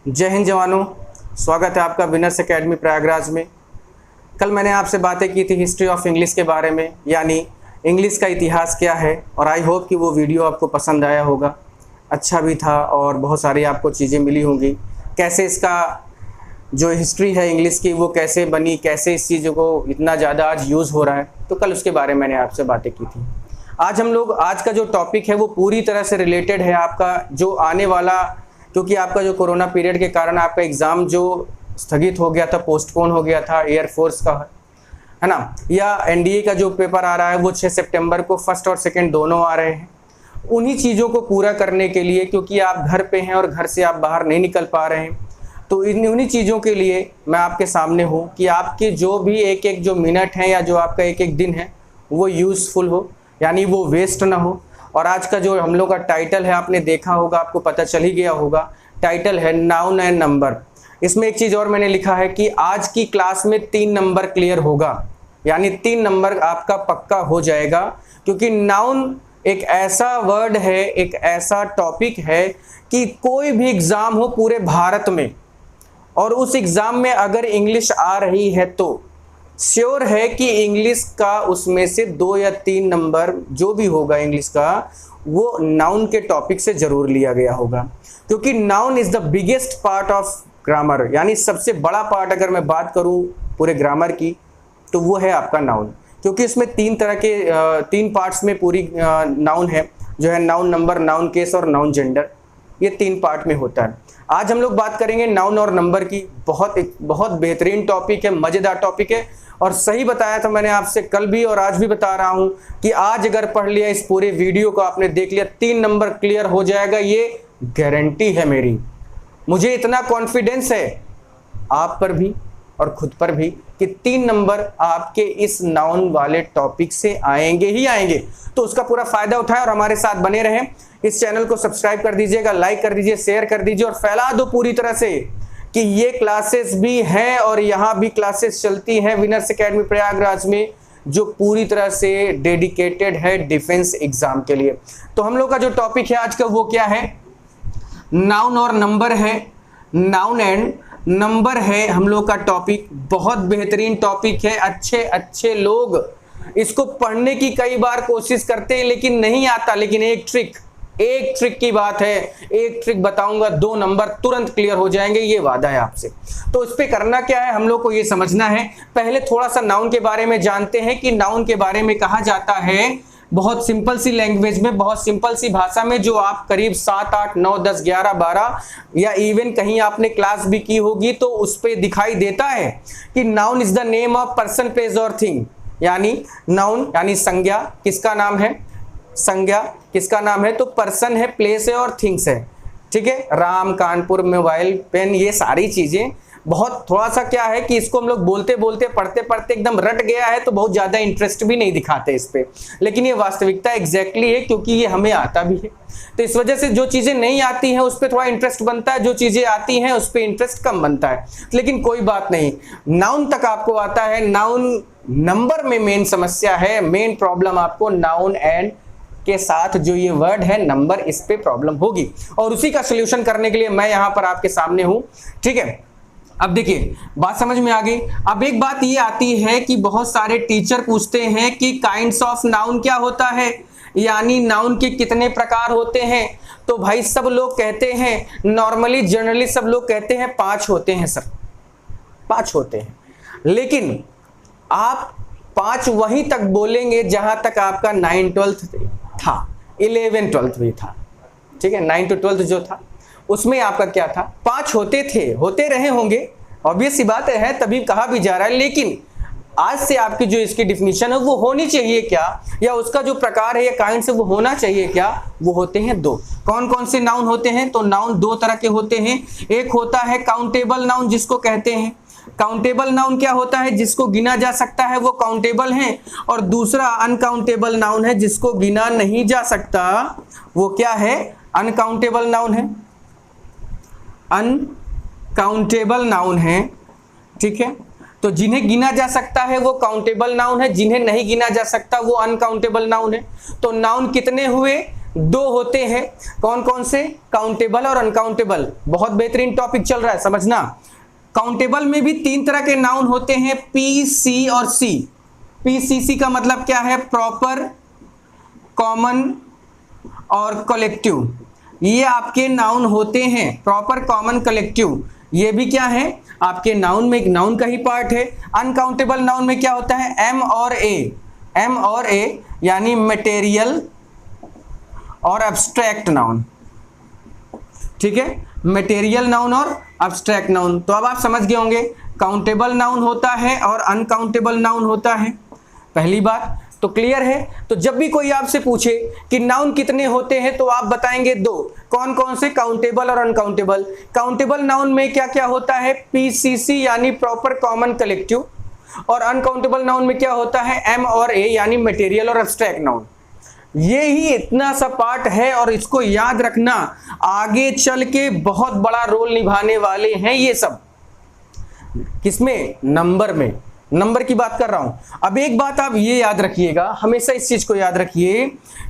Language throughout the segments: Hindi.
जय हिंद जवानों, स्वागत है आपका विनर्स एकेडमी प्रयागराज में। कल मैंने आपसे बातें की थी हिस्ट्री ऑफ इंग्लिश के बारे में, यानी इंग्लिश का इतिहास क्या है, और आई होप कि वो वीडियो आपको पसंद आया होगा, अच्छा भी था और बहुत सारी आपको चीज़ें मिली होंगी। कैसे इसका जो हिस्ट्री है इंग्लिश की वो कैसे बनी, कैसे इस चीज़ों को इतना ज़्यादा आज यूज़ हो रहा है, तो कल उसके बारे में मैंने आपसे बातें की थी। आज का जो टॉपिक है वो पूरी तरह से रिलेटेड है आपका जो आने वाला, क्योंकि आपका जो कोरोना पीरियड के कारण आपका एग्ज़ाम जो स्थगित हो गया था, पोस्टपोन हो गया था एयरफोर्स का, है ना, या एनडीए का जो पेपर आ रहा है वो 6 सितंबर को फर्स्ट और सेकंड दोनों आ रहे हैं। उन्हीं चीज़ों को पूरा करने के लिए, क्योंकि आप घर पे हैं और घर से आप बाहर नहीं निकल पा रहे हैं, तो उन्हीं चीज़ों के लिए मैं आपके सामने हूँ कि आपके जो भी एक एक जो मिनट है या जो आपका एक एक दिन है वो यूज़फुल हो, यानी वो वेस्ट ना हो। और आज का जो हम लोग का टाइटल है आपने देखा होगा, आपको पता चल ही गया होगा, टाइटल है नाउन एंड नंबर। इसमें एक चीज़ और मैंने लिखा है कि आज की क्लास में 3 नंबर क्लियर होगा, यानी 3 नंबर आपका पक्का हो जाएगा, क्योंकि नाउन एक ऐसा वर्ड है, एक ऐसा टॉपिक है कि कोई भी एग्ज़ाम हो पूरे भारत में और उस एग्ज़ाम में अगर इंग्लिश आ रही है तो श्योर है कि इंग्लिश का उसमें से 2 या 3 नंबर जो भी होगा इंग्लिश का वो नाउन के टॉपिक से जरूर लिया गया होगा, क्योंकि noun is the biggest part of grammar, यानी सबसे बड़ा पार्ट अगर मैं बात करूं पूरे ग्रामर की तो वो है आपका नाउन, क्योंकि इसमें 3 तरह के 3 पार्ट्स में पूरी नाउन है, जो है नाउन नंबर, नाउन केस और नाउन जेंडर, ये 3 पार्ट में होता है। आज हम लोग बात करेंगे नाउन और नंबर की। बहुत बेहतरीन टॉपिक है, मज़ेदार टॉपिक है, और सही बताया था मैंने आपसे कल भी और आज भी बता रहा हूं कि आज अगर पढ़ लिया, इस पूरे वीडियो को आपने देख लिया, 3 नंबर क्लियर हो जाएगा, ये गारंटी है मेरी। मुझे इतना कॉन्फिडेंस है आप पर भी और खुद पर भी कि 3 नंबर आपके इस नाउन वाले टॉपिक से आएंगे ही आएंगे। तो उसका पूरा फायदा उठाएं और हमारे साथ बने रहें। इस चैनल को सब्सक्राइब कर दीजिएगा, लाइक कर दीजिए, शेयर कर दीजिए और फैला दो पूरी तरह से कि ये क्लासेस भी हैं और यहाँ भी क्लासेस चलती हैं विनर्स एकेडमी प्रयागराज में, जो पूरी तरह से डेडिकेटेड है डिफेंस एग्जाम के लिए। तो हम लोग का जो टॉपिक है आज का वो क्या है, नाउन और नंबर है, नाउन एंड नंबर है हम लोग का टॉपिक। बहुत बेहतरीन टॉपिक है, अच्छे लोग इसको पढ़ने की कई बार कोशिश करते हैं लेकिन नहीं आता, लेकिन एक ट्रिक की बात है, एक ट्रिक बताऊंगा, 2 नंबर तुरंत क्लियर हो जाएंगे, ये वादा है आपसे। तो इस पे करना क्या है, हम लोग को ये समझना है। पहले थोड़ा सा नाउन के बारे में जानते हैं कि नाउन के बारे में कहा जाता है बहुत सिंपल सी लैंग्वेज में, बहुत सिंपल सी भाषा में, जो आप करीब 7, 8, 9, 10, 11, 12 या इवन कहीं आपने क्लास भी की होगी तो उस पे दिखाई देता है कि noun is the name of person, place और थिंग। यानी नाउन यानी संज्ञा, किसका नाम है, संज्ञा किसका नाम है, तो पर्सन है, प्लेस है और थिंग्स है। ठीक है, राम, कानपुर, मोबाइल, पेन, ये सारी चीजें बहुत थोड़ा सा क्या है कि इसको हम लोग बोलते बोलते पढ़ते पढ़ते एकदम रट गया है तो बहुत ज्यादा इंटरेस्ट भी नहीं दिखाते इस पे, लेकिन ये वास्तविकता एग्जैक्टली है, क्योंकि ये हमें आता भी है। तो इस वजह से जो चीजें नहीं आती हैं उस पर थोड़ा इंटरेस्ट बनता है, जो चीजें आती हैं उस पर इंटरेस्ट कम बनता है, लेकिन कोई बात नहीं, नाउन तक आपको आता है। नाउन नंबर में मेन समस्या है, मेन प्रॉब्लम आपको नाउन एंड के साथ जो ये वर्ड है नंबर, इस पे प्रॉब्लम होगी, और उसी का सोल्यूशन करने के लिए मैं यहां पर आपके सामने हूं। ठीक है, अब देखिए बात समझ में आ गई। अब एक बात ये आती है कि बहुत सारे टीचर पूछते हैं कि काइंड्स ऑफ नाउन क्या होता है, यानी नाउन के कितने प्रकार होते हैं। तो भाई सब लोग कहते हैं, नॉर्मली जनरली सब लोग कहते हैं 5 होते हैं सर, 5 होते हैं, लेकिन आप 5 वहीं तक बोलेंगे जहां तक आपका 9 12th था, 11 12th भी था। ठीक है, 9 to 12th जो था उसमें आपका क्या था, 5 होते थे, होते रहे होंगे, ऑब्वियस सी बात है, तभी कहा भी जा रहा है, लेकिन आज से आपकी जो इसकी डिफिनीशन है वो होनी चाहिए क्या, या उसका जो प्रकार है या काइंड से वो होना चाहिए क्या, वो होते हैं 2। कौन कौन से नाउन होते हैं, तो नाउन 2 तरह के होते हैं। एक होता है काउंटेबल नाउन, जिसको कहते हैं काउंटेबल नाउन क्या होता है, जिसको गिना जा सकता है वो काउंटेबल है, और दूसरा अनकाउंटेबल नाउन है, जिसको गिना नहीं जा सकता, वो क्या है, अनकाउंटेबल नाउन है, अनकाउंटेबल नाउन है। ठीक है, तो जिन्हें गिना जा सकता है वो काउंटेबल नाउन है, जिन्हें नहीं गिना जा सकता वो अनकाउंटेबल नाउन है। तो नाउन कितने हुए, दो होते हैं। कौन कौन से? काउंटेबल और अनकाउंटेबल। बहुत बेहतरीन टॉपिक चल रहा है, समझना। काउंटेबल में भी तीन तरह के नाउन होते हैं, पी, सी और सी। पीसीसी का मतलब क्या है? प्रॉपर, कॉमन और कलेक्टिव। ये आपके नाउन होते हैं, प्रॉपर, कॉमन, कलेक्टिव। ये भी क्या है? आपके नाउन में एक नाउन का ही पार्ट है। अनकाउंटेबल नाउन में क्या होता है? एम और ए। एम और ए यानी मटेरियल और एब्स्ट्रैक्ट नाउन। ठीक है, मटेरियल नाउन और एब्स्ट्रैक्ट नाउन। तो अब आप समझ गए होंगे, काउंटेबल नाउन होता है और अनकाउंटेबल नाउन होता है। पहली बात तो क्लियर है। तो जब भी कोई आपसे पूछे कि नाउन कितने होते हैं, तो आप बताएंगे दो। कौन कौन से? काउंटेबल और अनकाउंटेबल। काउंटेबल नाउन में क्या क्या होता है? पीसीसी यानी प्रॉपर, कॉमन, कलेक्टिव। और अनकाउंटेबल नाउन में क्या होता है? एम और ए यानी मटेरियल और एब्स्ट्रैक्ट नाउन। ये ही इतना सा पार्ट है और इसको याद रखना, आगे चल के बहुत बड़ा रोल निभाने वाले हैं ये सब। किसमें? नंबर में। नंबर की बात कर रहा हूं। अब एक बात आप ये याद रखिएगा, हमेशा इस चीज को याद रखिए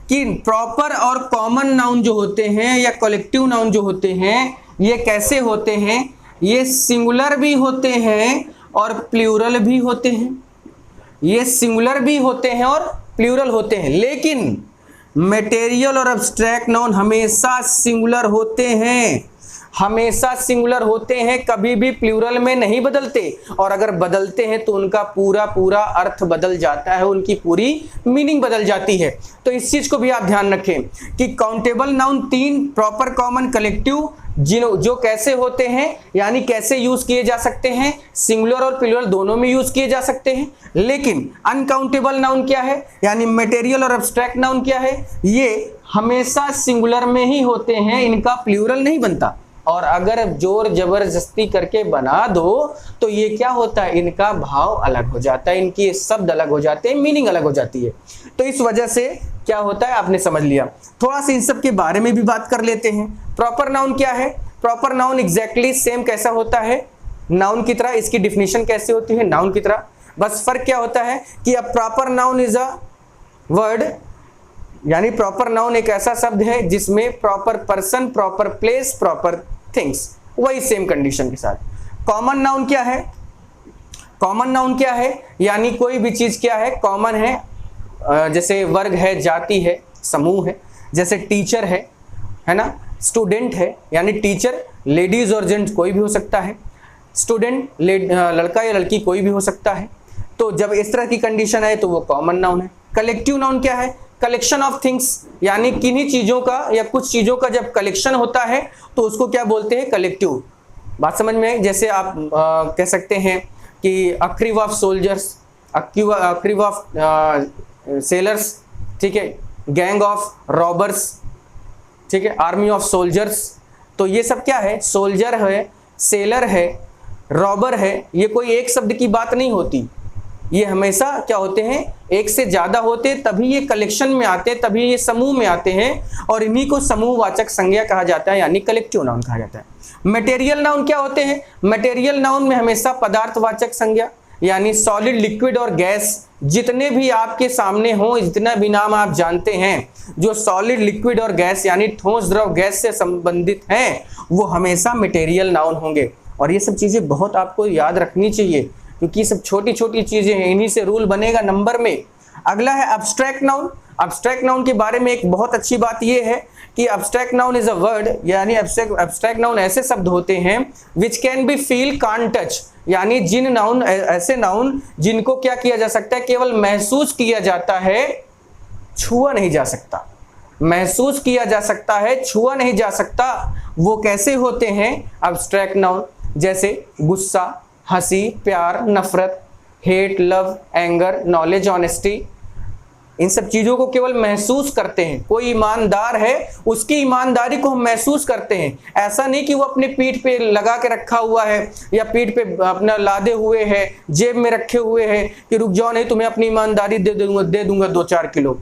कि प्रॉपर और कॉमन नाउन जो होते हैं या कलेक्टिव नाउन जो होते हैं, ये कैसे होते हैं? ये सिंगुलर भी होते हैं और प्लूरल भी होते हैं। ये सिंगुलर भी होते हैं और प्लूरल होते हैं, लेकिन मटेरियल और एब्स्ट्रैक्ट नाउन हमेशा सिंगुलर होते हैं। हमेशा सिंगुलर होते हैं, कभी भी प्लूरल में नहीं बदलते। और अगर बदलते हैं तो उनका पूरा पूरा अर्थ बदल जाता है, उनकी पूरी मीनिंग बदल जाती है। तो इस चीज को भी आप ध्यान रखें कि काउंटेबल नाउन तीन, प्रॉपर, कॉमन, कलेक्टिव, जो कैसे होते हैं यानी कैसे यूज किए जा सकते हैं? सिंगुलर और प्लूरल दोनों में यूज किए जा सकते हैं। लेकिन अनकाउंटेबल नाउन क्या है यानी मटेरियल और एब्स्ट्रैक्ट नाउन क्या है? ये हमेशा सिंगुलर में ही होते हैं, इनका प्लूरल नहीं बनता। और अगर जोर जबरदस्ती करके बना दो तो ये क्या होता है? इनका भाव अलग हो जाता है, इनकी शब्द अलग हो जाते हैं, मीनिंग अलग हो जाती है। तो इस वजह से क्या होता है, आपने समझ लिया। थोड़ा सा इन सब के बारे में भी बात कर लेते हैं। प्रॉपर नाउन क्या है? प्रॉपर नाउन एग्जैक्टली सेम कैसा होता है? नाउन की तरह। इसकी डिफिनीशन कैसे होती है? नाउन की तरह। बस फर्क क्या होता है कि a proper noun is a word, यानी प्रॉपर नाउन एक ऐसा शब्द है जिसमें proper person, proper place, proper things, वही सेम कंडीशन के साथ। कॉमन नाउन क्या है? कॉमन नाउन क्या है यानी कोई भी चीज क्या है? कॉमन है। जैसे वर्ग है, जाति है, समूह है। जैसे टीचर है ना, स्टूडेंट है यानी टीचर, लेडीज और जेंट्स कोई भी हो सकता है। स्टूडेंट लड़का या लड़की कोई भी हो सकता है। तो जब इस तरह की कंडीशन है तो वो कॉमन नाउन है। कलेक्टिव नाउन क्या है? कलेक्शन ऑफ थिंग्स, यानी किन्हीं चीजों का या कुछ चीजों का जब कलेक्शन होता है तो उसको क्या बोलते हैं? कलेक्टिव। बात समझ में आई? जैसे आप कह सकते हैं कि a crew of soldiers, a crew of sellers, ठीक है, गैंग ऑफ रॉबर्स, ठीक है, आर्मी ऑफ सोल्जर्स। तो ये सब क्या है? सोल्जर है, सेलर है, रॉबर है। ये कोई एक शब्द की बात नहीं होती, ये हमेशा क्या होते हैं? एक से ज्यादा होते, तभी ये कलेक्शन में आते, तभी ये समूह में आते हैं और इन्हीं को समूहवाचक संज्ञा कहा जाता है यानी कलेक्टिव नाउन कहा जाता है। मटेरियल नाउन क्या होते हैं? मटेरियल नाउन में हमेशा पदार्थवाचक संज्ञा यानी सॉलिड, लिक्विड और गैस, जितने भी आपके सामने हो, जितना भी नाम आप जानते हैं जो सॉलिड, लिक्विड और गैस यानी ठोस, द्रव, गैस से संबंधित हैं, वो हमेशा मटेरियल नाउन होंगे। और ये सब चीजें बहुत आपको याद रखनी चाहिए क्योंकि सब छोटी छोटी चीजें हैं, इन्हीं से रूल बनेगा नंबर में। अगला है एब्स्ट्रैक्ट नाउन। एब्स्ट्रैक्ट नाउन के बारे में एक बहुत अच्छी बात यह है कि abstract noun is a word, यानी एब्स्ट्रैक्ट नाउन ऐसे शब्द होते हैं विच can be feel, can't touch, यानी जिन नाउन, ऐसे नाउन जिनको क्या किया जा सकता है? केवल महसूस किया जाता है, छुआ नहीं जा सकता। महसूस किया जा सकता है, छुआ नहीं जा सकता। वो कैसे होते हैं एब्स्ट्रैक्ट नाउन? जैसे गुस्सा, हंसी, प्यार, नफरत, hate, love, anger, knowledge, honesty. इन सब चीजों को केवल महसूस करते हैं। कोई ईमानदार है, उसकी ईमानदारी को हम महसूस करते हैं। ऐसा नहीं कि वो अपने पीठ पे लगा के रखा हुआ है या पीठ पे अपना लादे हुए है, जेब में रखे हुए है कि रुक जाओ नहीं तुम्हें अपनी ईमानदारी दे दूंगा 2-4 किलो।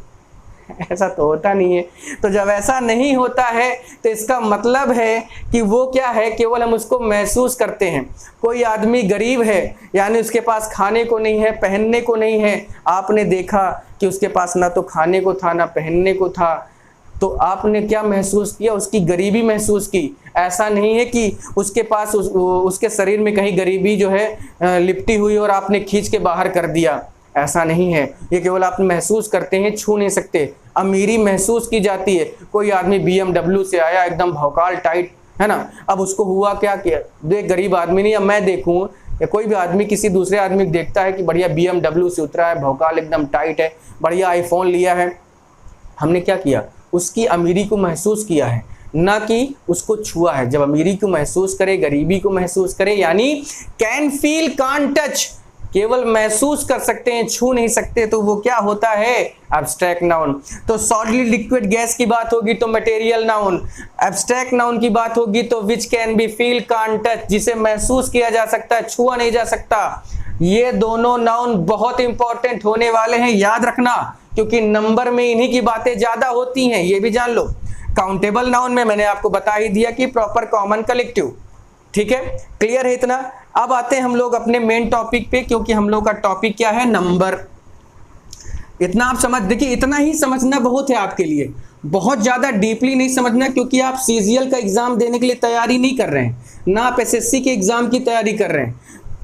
ऐसा तो होता नहीं है। तो जब ऐसा नहीं होता है तो इसका मतलब है कि वो क्या है? केवल हम उसको महसूस करते हैं। कोई आदमी गरीब है यानी उसके पास खाने को नहीं है, पहनने को नहीं है। आपने देखा कि उसके पास ना तो खाने को था ना पहनने को था, तो आपने क्या महसूस किया? उसकी गरीबी महसूस की। ऐसा नहीं है कि उसके पास उसके शरीर में कहीं गरीबी जो है लिपटी हुई और आपने खींच के बाहर कर दिया, ऐसा नहीं है। ये केवल आप महसूस करते हैं, छू नहीं सकते। अमीरी महसूस की जाती है। कोई आदमी BMW से आया, एकदम भौकाल टाइट, है ना, अब उसको हुआ क्या कि एक गरीब आदमी नहीं, अब मैं देखूं या कोई भी आदमी किसी दूसरे आदमी देखता है कि बढ़िया BMW से उतरा है, भौकाल एकदम टाइट है, बढ़िया आईफोन लिया है, हमने क्या किया? उसकी अमीरी को महसूस किया है, ना कि उसको छुआ है। जब अमीरी को महसूस करे, गरीबी को महसूस करे, यानी कैन फील कान टच, केवल महसूस कर सकते हैं, छू नहीं सकते, तो वो क्या होता है? Abstract noun. तो सॉलिड लिक्विड गैस की बात होगी तो मटेरियल नाउन। एब्स्ट्रैक्ट नाउन की बात होगी तो which can be feel can touch, जिसे महसूस किया जा सकता है, छुआ नहीं जा सकता। ये दोनों नाउन बहुत इंपॉर्टेंट होने वाले हैं, याद रखना, क्योंकि नंबर में इन्हीं की बातें ज्यादा होती हैं, ये भी जान लो। काउंटेबल नाउन में मैंने आपको बता ही दिया कि प्रॉपर कॉमन कलेक्टिव। ठीक है, क्लियर है इतना? अब आते हैं हम लोग अपने मेन टॉपिक पे, क्योंकि हम लोग का टॉपिक क्या है? नंबर। इतना आप समझ, देखिए इतना ही समझना बहुत है आपके लिए, बहुत ज्यादा डीपली नहीं समझना, क्योंकि आप CGL का एग्जाम देने के लिए तैयारी नहीं कर रहे हैं, ना आप SSC के एग्जाम की तैयारी कर रहे हैं।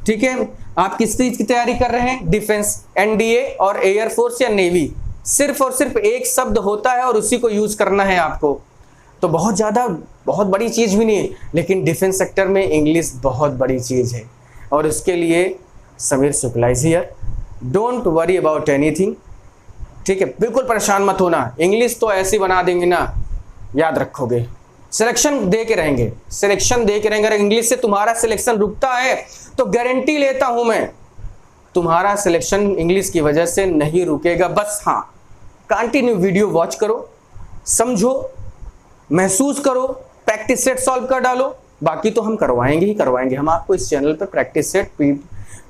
ठीक है, आप किस चीज की तैयारी कर रहे हैं? डिफेंस, NDA और एयरफोर्स या नेवी। सिर्फ और सिर्फ एक शब्द होता है और उसी को यूज करना है आपको। तो बहुत ज़्यादा, बहुत बड़ी चीज़ भी नहीं है, लेकिन डिफेंस सेक्टर में इंग्लिश बहुत बड़ी चीज़ है, और उसके लिए Sameer Shukla is here. Don't worry about anything. ठीक है, बिल्कुल परेशान मत होना, इंग्लिश तो ऐसी बना देंगे ना, याद रखोगे। सिलेक्शन दे के रहेंगे, सिलेक्शन दे के रहेंगे। अगर इंग्लिश से तुम्हारा सिलेक्शन रुकता है तो गारंटी लेता हूं मैं, तुम्हारा सिलेक्शन इंग्लिश की वजह से नहीं रुकेगा। बस हाँ, कंटिन्यू वीडियो वॉच करो, समझो, महसूस करो, प्रैक्टिस सेट सॉल्व कर डालो। बाकी तो हम करवाएंगे ही करवाएंगे, हम आपको इस चैनल पर प्रैक्टिस सेट,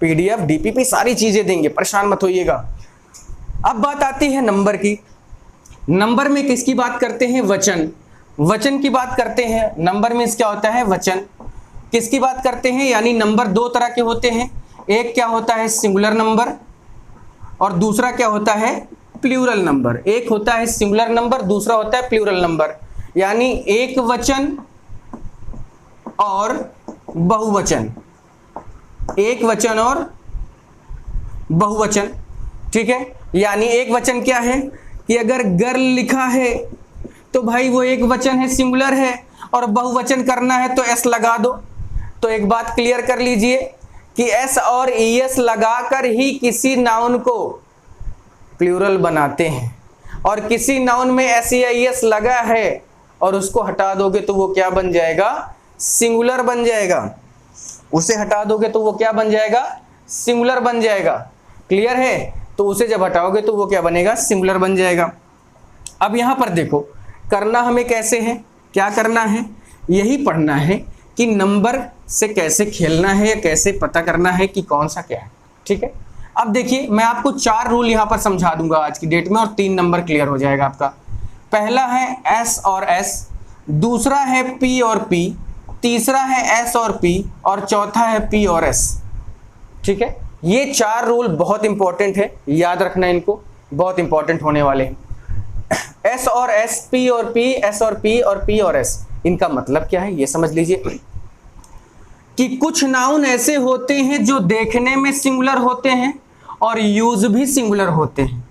PDF, DPP सारी चीजें देंगे, परेशान मत होइएगा। अब बात आती है नंबर की। नंबर में किसकी बात करते हैं? वचन। वचन की बात करते हैं। नंबर में क्या होता है? वचन। किसकी बात करते हैं? यानी नंबर दो तरह के होते हैं, एक क्या होता है? सिंगुलर नंबर, और दूसरा क्या होता है? Plural number. एक होता है सिंगुलर नंबर, दूसरा होता है प्लूरल नंबर, यानी एक वचन और बहुवचन, एक वचन और बहुवचन। ठीक है, यानी एक वचन क्या है कि अगर गर्ल लिखा है तो भाई वो एक वचन है, सिंगुलर है, और बहुवचन करना है तो S लगा दो। तो एक बात क्लियर कर लीजिए कि S और ES लगाकर ही किसी नाउन को प्लूरल बनाते हैं, और किसी नाउन में S या ES लगा है और उसको हटा दोगे तो वो क्या बन जाएगा? सिंगुलर बन जाएगा। उसे हटा दोगे तो वो क्या बन जाएगा? सिंगुलर बन जाएगा। क्लियर है? तो उसे जब हटाओगे तो वो क्या बनेगा? सिंगुलर बन जाएगा। अब यहां पर देखो, करना हमें कैसे है, क्या करना है, यही पढ़ना है कि नंबर से कैसे खेलना है या कैसे पता करना है कि कौन सा क्या है। ठीक है, अब देखिए मैं आपको 4 रूल यहां पर समझा दूंगा आज की डेट में, और 3 नंबर क्लियर हो जाएगा आपका। पहला है S और S, दूसरा है P और P, तीसरा है S और P, और चौथा है P और S। ठीक है, ये 4 रूल बहुत इंपॉर्टेंट है, याद रखना, इनको बहुत इंपॉर्टेंट होने वाले हैं। S और S, P और P, S और P और P और S, इनका मतलब क्या है ये समझ लीजिए कि कुछ नाउन ऐसे होते हैं जो देखने में सिंगुलर होते हैं और यूज भी सिंगुलर होते हैं,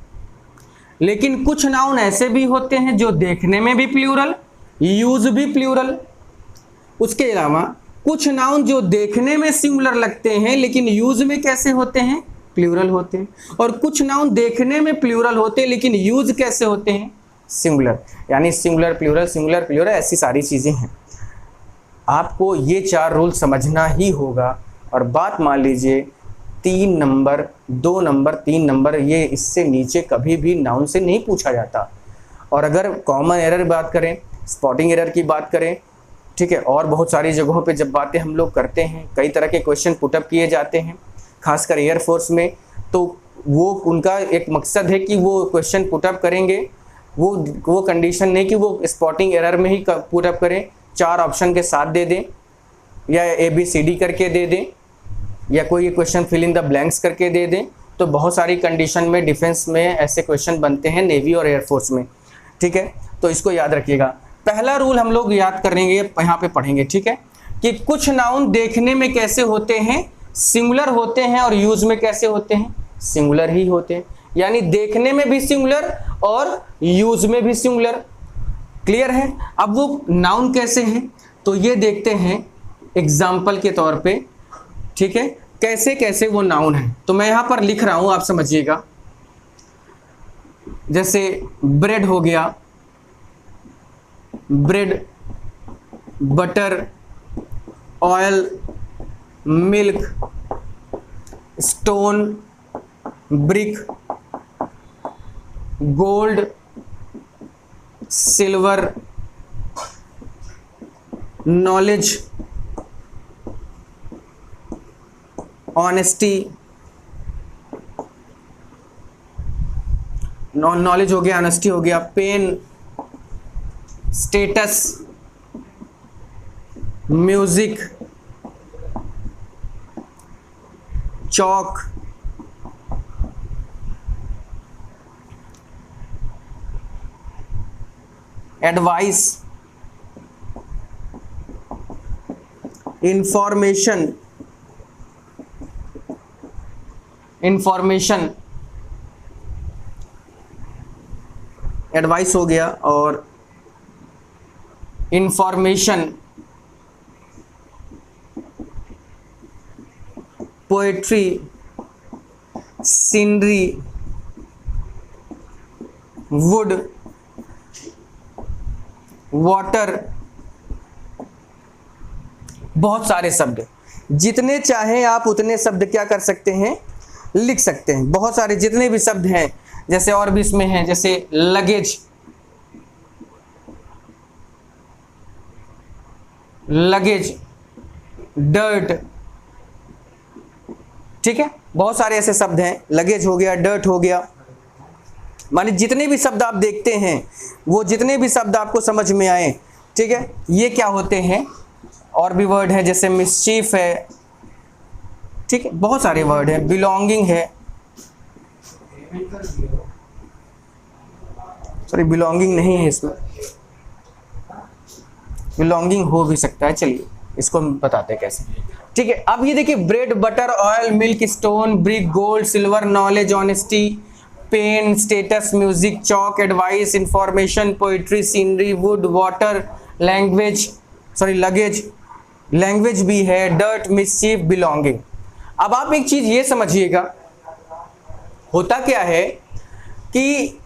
लेकिन कुछ नाउन ऐसे भी होते हैं जो देखने में भी प्लूरल, यूज भी प्लूरल। उसके अलावा कुछ नाउन जो देखने में सिंगुलर लगते हैं लेकिन यूज में कैसे होते हैं? प्लूरल होते हैं। और कुछ नाउन देखने में प्लूरल होते हैं लेकिन यूज कैसे होते हैं? सिंगुलर। यानी सिंगुलर प्लूरल, सिंगुलर प्लूरल, ऐसी सारी चीजें हैं। आपको ये 4 रूल समझना ही होगा। और बात मान लीजिए 3 नंबर, 2 नंबर, 3 नंबर, ये इससे नीचे कभी भी नाउन से नहीं पूछा जाता। और अगर कॉमन एरर बात करें, स्पॉटिंग एरर की बात करें, ठीक है, और बहुत सारी जगहों पे जब बातें हम लोग करते हैं, कई तरह के क्वेश्चन पुटअप किए जाते हैं, खासकर एयरफोर्स में, तो वो उनका एक मकसद है कि वो क्वेश्चन पुटअप करेंगे, वो कंडीशन नहीं कि वो स्पॉटिंग एरर में ही पुटअप करें, 4 ऑप्शन के साथ दे दें, या ABCD करके दे दें, या कोई question fill in the blanks करके दे दें। तो बहुत सारी कंडीशन में डिफेंस में ऐसे क्वेश्चन बनते हैं, नेवी और एयरफोर्स में। ठीक है, तो इसको याद रखिएगा। पहला रूल हम लोग याद करेंगे, यहाँ पे पढ़ेंगे, ठीक है, कि कुछ नाउन देखने में कैसे होते हैं, सिंगुलर होते हैं, और यूज में कैसे होते हैं, सिंगुलर ही होते हैं। यानी देखने में भी सिंगुलर और यूज में भी सिंगुलर। क्लियर है? अब वो नाउन कैसे हैं, तो ये देखते हैं एग्जाम्पल के तौर पे, ठीक है, कैसे कैसे वो नाउन है। तो मैं यहां पर लिख रहा हूं, आप समझिएगा। जैसे ब्रेड हो गया, bread, butter, oil, milk, stone, brick, gold, silver, knowledge, honesty, knowledge हो गया, ऑनेस्टी हो गया, pen, status, music, chalk, advice, information, advice हो गया, और information, poetry, scenery, wood, water, बहुत सारे शब्द, जितने चाहें आप उतने शब्द क्या कर सकते हैं, लिख सकते हैं। बहुत सारे जितने भी शब्द हैं, जैसे और भी इसमें हैं, जैसे लगेज, डर्ट, ठीक है, बहुत सारे ऐसे शब्द हैं। लगेज हो गया, डर्ट हो गया, माने जितने भी शब्द आप देखते हैं, वो जितने भी शब्द आपको समझ में आए, ठीक है, ये क्या होते हैं, और भी वर्ड है, जैसे मिस्चीफ है, ठीक है, बहुत सारे वर्ड है, बिलोंगिंग है, सॉरी बिलोंगिंग नहीं है इसमें, बिलोंगिंग हो भी सकता है, चलिए इसको हम बताते हैं कैसे, ठीक है। अब ये देखिए, bread, butter, oil, milk, stone, brick, gold, silver, knowledge, honesty, pen, status, music, chalk, advice, information, poetry, scenery, wood, water, language, sorry luggage, language भी है, डर्ट, मिसचीफ, बिलोंगिंग। अब आप एक चीज ये समझिएगा, होता क्या है कि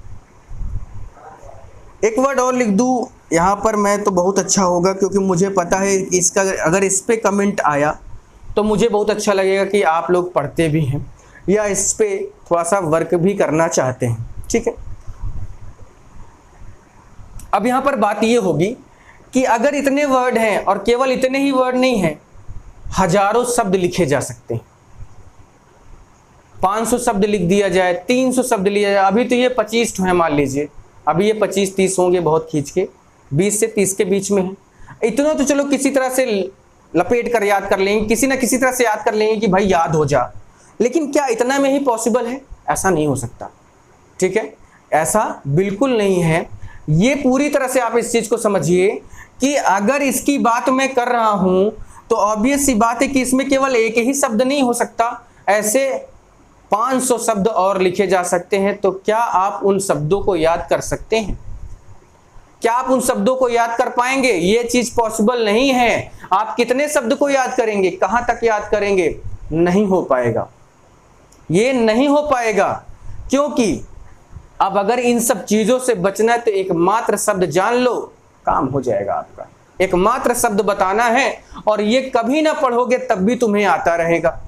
एक वर्ड और लिख दूं यहां पर मैं तो बहुत अच्छा होगा, क्योंकि मुझे पता है कि इसका अगर इस पे कमेंट आया तो मुझे बहुत अच्छा लगेगा कि आप लोग पढ़ते भी हैं या इस पे थोड़ा सा वर्क भी करना चाहते हैं, ठीक है। अब यहां पर बात ये होगी कि अगर इतने वर्ड हैं, और केवल इतने ही वर्ड नहीं हैं, हजारों शब्द लिखे जा सकते हैं। 500 शब्द लिख दिया जाए, 300 शब्द लिया जाए, अभी तो ये 25 है, मान लीजिए अभी ये 25-30 होंगे बहुत खींच के, 20 से 30 के बीच में है। इतना तो चलो किसी तरह से लपेट कर याद कर लेंगे, किसी ना किसी तरह से याद कर लेंगे कि भाई याद हो जा, लेकिन क्या इतना में ही पॉसिबल है? ऐसा नहीं हो सकता, ठीक है, ऐसा बिल्कुल नहीं है। ये पूरी तरह से आप इस चीज को समझिए कि अगर इसकी बात मैं कर रहा हूं तो ऑब्वियस सी बात है कि इसमें केवल एक ही शब्द नहीं हो सकता, ऐसे 500 शब्द और लिखे जा सकते हैं। तो क्या आप उन शब्दों को याद कर सकते हैं? क्या आप उन शब्दों को याद कर पाएंगे? ये चीज पॉसिबल नहीं है। आप कितने शब्द को याद करेंगे, कहां तक याद करेंगे? नहीं हो पाएगा, ये नहीं हो पाएगा, क्योंकि अब अगर इन सब चीजों से बचना है तो एकमात्र शब्द जान लो, काम हो जाएगा आपका। एकमात्र शब्द बताना है और ये कभी ना पढ़ोगे तब भी तुम्हें आता रहेगा।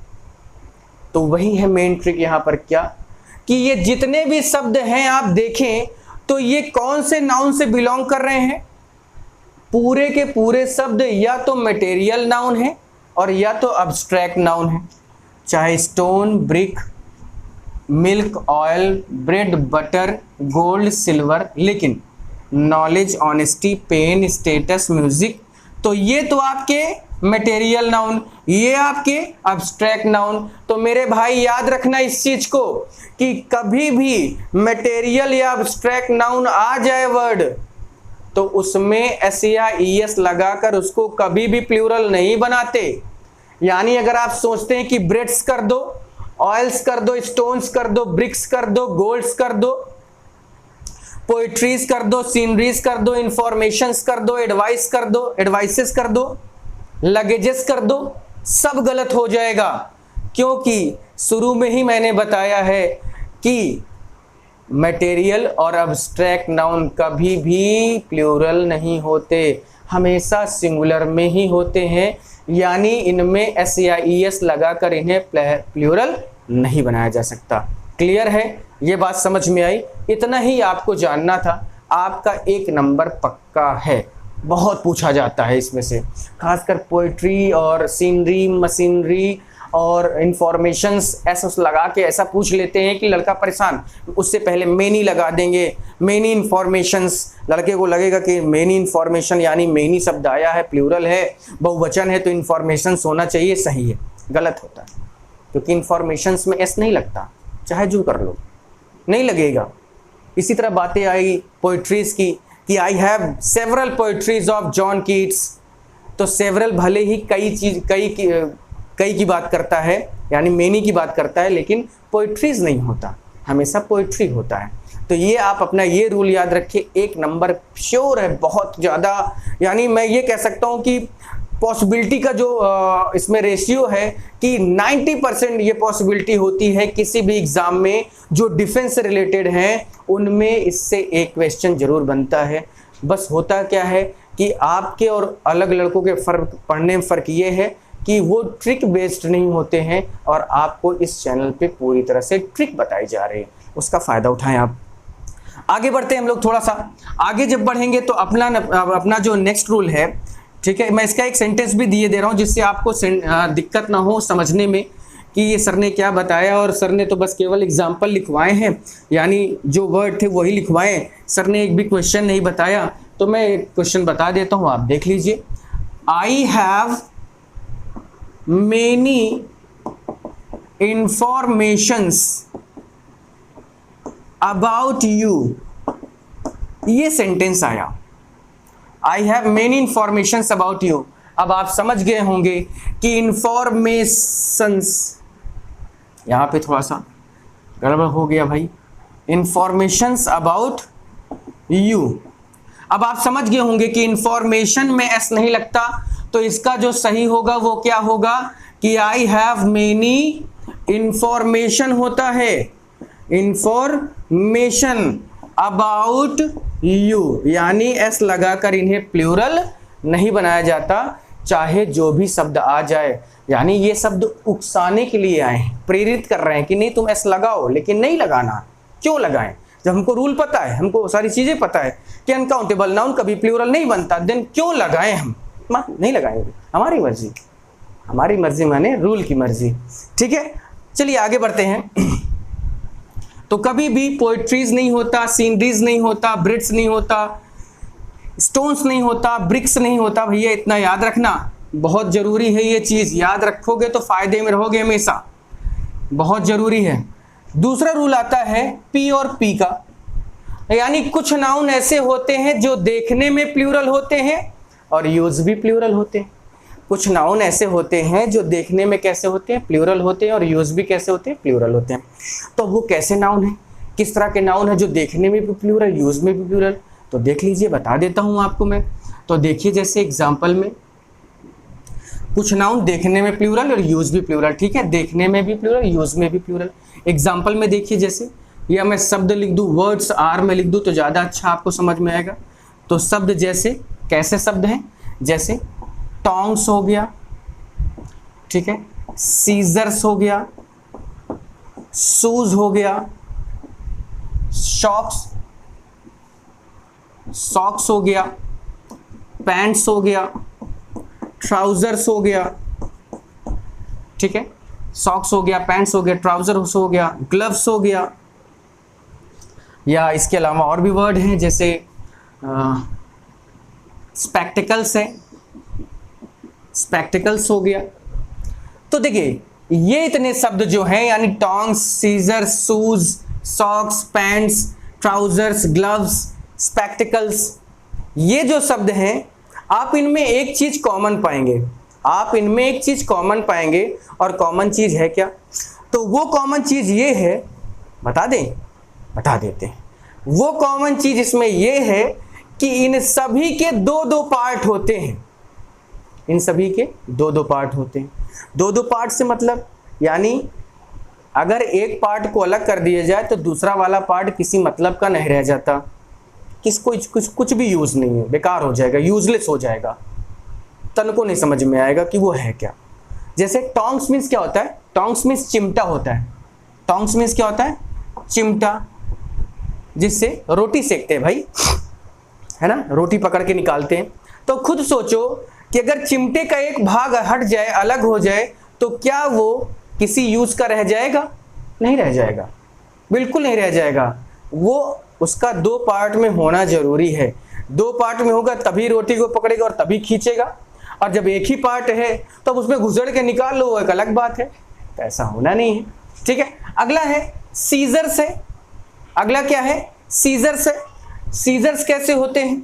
तो वही है मेन ट्रिक यहां पर, क्या कि ये जितने भी शब्द हैं आप देखें तो ये कौन से नाउन से बिलोंग कर रहे हैं? पूरे के पूरे शब्द या तो मटेरियल नाउन है और या तो अब्स्ट्रैक्ट नाउन है, चाहे stone, brick, milk, oil, bread, butter, gold, silver. लेकिन knowledge, honesty, pen, status, music, तो ये तो आपके मटेरियल नाउन, ये आपके अब्स्ट्रैक्ट नाउन। तो मेरे भाई याद रखना इस चीज को कि कभी भी मटेरियल या अब्स्ट्रैक्ट नाउन आ जाए वर्ड, तो उसमें एस या ई एस लगाकर उसको कभी भी प्लूरल नहीं बनाते। यानी अगर आप सोचते हैं कि ब्रेड्स कर दो, ऑयल्स कर दो, स्टोन्स कर दो, ब्रिक्स कर दो, गोल्ड्स कर दो, पोइट्रीज कर दो, सीनरीज कर दो, इंफॉर्मेशंस कर दो, एडवाइस कर दो, एडवाइसेस कर दो, लगेजेस कर दो, सब गलत हो जाएगा। क्योंकि शुरू में ही मैंने बताया है कि मटेरियल और अब्स्ट्रैक्ट नाउन कभी भी प्लूरल नहीं होते, हमेशा सिंगुलर में ही होते हैं। यानी इनमें एस या ई एस लगाकर इन्हें प्लूरल नहीं बनाया जा सकता। क्लियर है? ये बात समझ में आई? इतना ही आपको जानना था। आपका 1 नंबर पक्का है। बहुत पूछा जाता है इसमें से, खासकर पोइट्री और सीनरी, मशीनरी और इंफॉर्मेशंस ऐसा लगा के ऐसा पूछ लेते हैं कि लड़का परेशान। उससे पहले मेनी लगा देंगे, मेनी इंफॉर्मेशंस, लड़के को लगेगा कि मेनी इंफॉर्मेशन यानी मेनी शब्द आया है, प्लूरल है, बहुवचन है तो इंफॉर्मेशन होना चाहिए। सही है, गलत होता है, क्योंकि इंफॉर्मेशंस में एस नहीं लगता, चाहे जो कर लो नहीं लगेगा। इसी तरह बातें आई पोइट्रीज की कि I have several poetries of John Keats. तो सेवरल भले ही कई की बात करता है, यानी मेनी की बात करता है, लेकिन पोइट्रीज नहीं होता, हमेशा पोइट्री होता है। तो ये आप अपना ये रूल याद रखिए। 1 नंबर श्योर है, बहुत ज़्यादा। यानी मैं ये कह सकता हूँ कि पॉसिबिलिटी का जो इसमें रेशियो है कि 90% ये पॉसिबिलिटी होती है किसी भी एग्जाम में जो डिफेंस से रिलेटेड हैं उनमें इससे एक क्वेश्चन जरूर बनता है। बस होता क्या है कि आपके और अलग लड़कों के फर्क पढ़ने में फ़र्क ये है कि वो ट्रिक बेस्ड नहीं होते हैं और आपको इस चैनल पे पूरी तरह से ट्रिक बताई जा रही है, उसका फ़ायदा उठाएं आप। आगे बढ़ते हैं हम लोग, थोड़ा सा आगे जब बढ़ेंगे तो अपना जो नेक्स्ट रूल है, ठीक है, मैं इसका एक सेंटेंस भी दिए दे रहा हूँ जिससे आपको दिक्कत ना हो समझने में कि ये सर ने क्या बताया। और सर ने तो बस केवल एग्जाम्पल लिखवाए हैं, यानी जो वर्ड थे वही लिखवाए, सर ने एक भी क्वेश्चन नहीं बताया। तो मैं एक क्वेश्चन बता देता हूँ, आप देख लीजिए। I have many informations about you, ये सेंटेंस आया, I have many informations about you. अब आप समझ गए होंगे कि इंफॉर्मेशंस, यहां पे थोड़ा सा गड़बड़ हो गया भाई, इंफॉर्मेशंस अबाउट यू। अब आप समझ गए होंगे कि इंफॉर्मेशन में एस नहीं लगता, तो इसका जो सही होगा वो क्या होगा कि आई हैव मेनी इंफॉर्मेशन होता है, इंफॉर्मेशन अबाउट यू, यानी एस लगाकर इन्हें प्लूरल नहीं बनाया जाता, चाहे जो भी शब्द आ जाए। यानी ये शब्द उकसाने के लिए आए हैं, प्रेरित कर रहे हैं कि नहीं तुम एस लगाओ, लेकिन नहीं लगाना। क्यों लगाएं? जब हमको रूल पता है, हमको सारी चीजें पता है कि अनकाउंटेबल नाउन कभी प्लूरल नहीं बनता, देन क्यों लगाएं? हम नहीं लगाएंगे, हमारी मर्जी, हमारी मर्जी माने रूल की मर्जी। ठीक है, चलिए आगे बढ़ते हैं। तो कभी भी पोइट्रीज नहीं होता, सीनरीज नहीं होता, ब्रिड्स नहीं होता, स्टोन्स नहीं होता, ब्रिक्स नहीं होता। भैया इतना याद रखना बहुत जरूरी है, ये चीज याद रखोगे तो फायदे में रहोगे हमेशा, बहुत जरूरी है। दूसरा रूल आता है पी और पी का, यानी कुछ नाउन ऐसे होते हैं जो देखने में प्लूरल होते हैं और यूज भी प्लूरल होते हैं। कुछ नाउन ऐसे होते हैं जो देखने में कैसे होते हैं, प्लूरल होते हैं, और यूज भी कैसे होते हैं, प्लूरल होते हैं। तो वो कैसे नाउन है, किस तरह के नाउन है जो देखने में भी प्लूरल, यूज में भी प्लूरल? तो देख लीजिए, बता देता हूं आपको मैं। तो देखिए, जैसे एग्जाम्पल में कुछ नाउन देखने में प्लूरल और यूज भी प्लूरल, ठीक है, देखने में भी प्लूरल, यूज में भी प्लूरल। एग्जाम्पल में देखिए, जैसे या मैं शब्द लिख दूं, वर्ड्स आर में लिख दूं तो ज़्यादा अच्छा आपको समझ में आएगा। तो शब्द जैसे, कैसे शब्द हैं, जैसे टोंग्स हो गया, ठीक है, सीजर्स हो गया, शूज हो गया, सॉक्स हो गया, पैंट्स हो गया, ट्राउजर्स हो गया, ठीक है, सॉक्स हो गया, पैंट्स हो गया, ट्राउजर्स हो गया, ग्लव्स हो गया। या इसके अलावा और भी वर्ड हैं, जैसे स्पेक्टिकल्स है, स्पेक्टिकल्स हो गया। तो देखिए, ये इतने शब्द जो हैं, यानी tongs, scissors, shoes, socks, pants, trousers, gloves, spectacles, ये जो शब्द हैं आप इनमें एक चीज कॉमन पाएंगे, आप इनमें एक चीज कॉमन पाएंगे, और कॉमन चीज है क्या? तो वो कॉमन चीज ये है, बता दें, बता देते हैं। वो कॉमन चीज इसमें ये है कि इन सभी के दो दो पार्ट होते हैं, इन सभी के दो दो पार्ट होते हैं। दो दो पार्ट से मतलब यानी अगर एक पार्ट को अलग कर दिया जाए तो दूसरा वाला पार्ट किसी मतलब का नहीं रह जाता, कुछ भी यूज नहीं है, बेकार हो जाएगा, यूजलेस हो जाएगा, तन को नहीं समझ में आएगा कि वो है क्या। जैसे टोंग्स मीन्स क्या होता है? टोंग्स मीन्स चिमटा होता है। टोंग्स मीन्स क्या होता है? चिमटा, जिससे रोटी सेकते हैं भाई, है ना, रोटी पकड़ के निकालते हैं। तो खुद सोचो कि अगर चिमटे का एक भाग हट जाए, अलग हो जाए, तो क्या वो किसी यूज का रह जाएगा? नहीं रह जाएगा, बिल्कुल नहीं रह जाएगा। वो उसका दो पार्ट में होना जरूरी है। दो पार्ट में होगा तभी रोटी को पकड़ेगा और तभी खींचेगा, और जब एक ही पार्ट है तो अब उसमें घुसड़ के निकाल लो, एक अलग बात है। तो ऐसा होना नहीं है, ठीक है। अगला है सीजर्स है। अगला क्या है? सीजर्स है। सीजर्स कैसे होते हैं?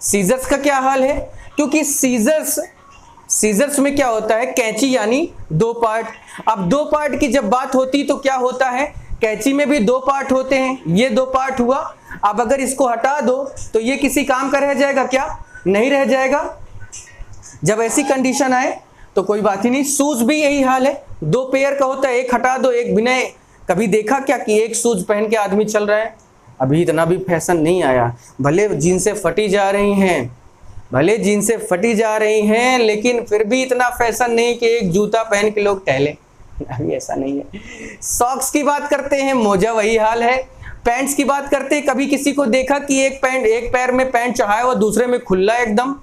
सीजर्स का क्या हाल है? क्योंकि सीजर्स में क्या होता है? कैंची, यानी दो पार्ट। अब दो पार्ट की जब बात होती तो क्या होता है? कैंची में भी दो पार्ट होते हैं, ये दो पार्ट हुआ। अब अगर इसको हटा दो तो ये किसी काम का रह जाएगा क्या? नहीं रह जाएगा। जब ऐसी कंडीशन आए तो कोई बात ही नहीं। शूज भी यही हाल है, दो पेयर का होता है, एक हटा दो एक बिना। कभी देखा क्या कि एक शूज पहन के आदमी चल रहा है? अभी इतना भी फैशन नहीं आया। भले जींसें फटी जा रही हैं, भले जींसें फटी जा रही हैं, लेकिन फिर भी इतना फैशन नहीं कि एक जूता पहन के लोग टहले, अभी ऐसा नहीं है। सॉक्स की बात करते हैं, मोजा वही हाल है। पैंट्स की बात करते हैं, कभी किसी को देखा कि एक पैर में पैंट चढ़ाया हुआ दूसरे में खुला एकदम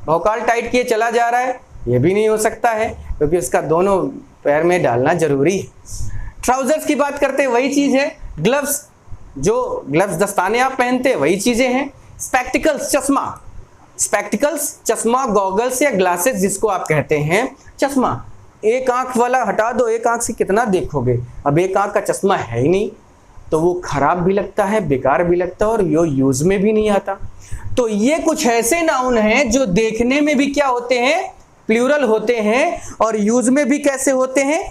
भौकाल टाइट किए चला जा रहा है? ये भी नहीं हो सकता है, क्योंकि उसका दोनों पैर में डालना जरूरी है। ट्राउजर्स की बात करते हैं, वही चीज है। ग्लव्स, जो ग्लव्स दस्ताने आप पहनते हैं, वही चीजें हैं। स्पेक्टिकल्स, चश्मा, स्पेक्टिकल्स चश्मा, गॉगल्स या ग्लासेस जिसको आप कहते हैं, चश्मा। एक आंख वाला हटा दो, एक आंख से कितना देखोगे? अब एक आंख का चश्मा है ही नहीं, तो वो खराब भी लगता है, बेकार भी लगता है, और यो यूज में भी नहीं आता। तो ये कुछ ऐसे नाउन हैं जो देखने में भी क्या होते हैं? प्लूरल होते हैं, और यूज में भी कैसे होते हैं?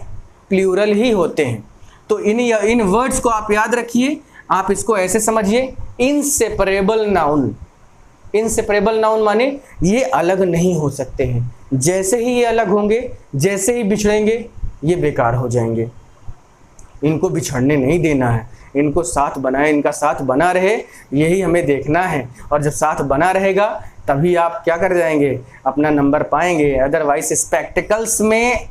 प्लूरल ही होते हैं। तो इन वर्ड्स को आप याद रखिए। आप इसको ऐसे समझिए, इनसेपरेबल नाउन। इनसेपरेबल नाउन माने ये अलग नहीं हो सकते हैं। जैसे ही ये अलग होंगे, जैसे ही बिछड़ेंगे, ये बेकार हो जाएंगे। इनको बिछड़ने नहीं देना है, इनको साथ बनाए, इनका साथ बना रहे, यही हमें देखना है। और जब साथ बना रहेगा तभी आप क्या कर जाएंगे? अपना नंबर पाएंगे। अदरवाइज स्पेक्टिकल्स में